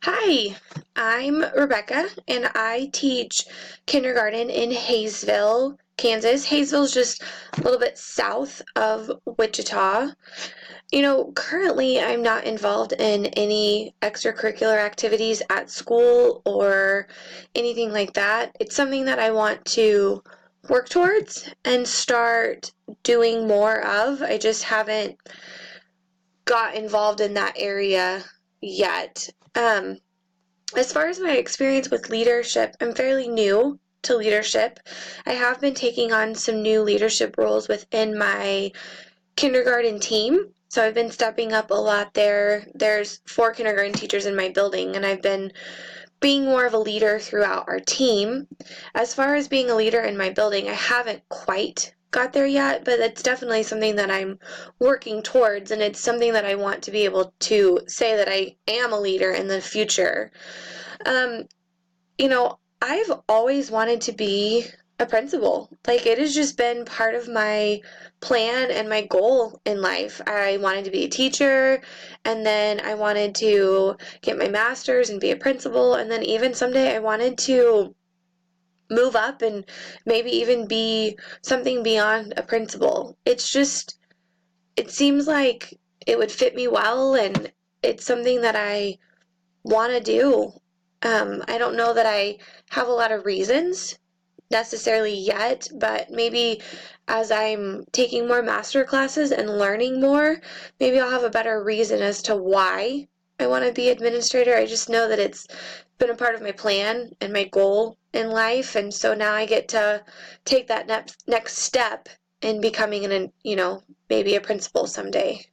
Hi, I'm Rebecca and I teach kindergarten in Hayesville, Kansas. Hayesville's just a little bit south of Wichita. Currently I'm not involved in any extracurricular activities at school or anything like that. It's something that I want to work towards and start doing more of. I just haven't got involved in that area yet. As far as my experience with leadership, I'm fairly new to leadership. I have been taking on some new leadership roles within my kindergarten team. So I've been stepping up a lot there. There's 4 kindergarten teachers in my building, and I've been being more of a leader throughout our team. As far as being a leader in my building, I haven't quite got there yet, but it's definitely something that I'm working towards, and it's something that I want to be able to say that I am a leader in the future. Um, I've always wanted to be a principal. Like, it has just been part of my plan and my goal in life. I wanted to be a teacher, and then I wanted to get my master's and be a principal, and then even someday I wanted to move up and maybe even be something beyond a principal. It seems like it would fit me well, and it's something that I want to do. I don't know that I have a lot of reasons necessarily yet, but maybe as I'm taking more master classes and learning more, maybe I'll have a better reason as to why I want to be administrator. I just know that it's been a part of my plan and my goal in life, and so now I get to take that next step in becoming maybe a principal someday.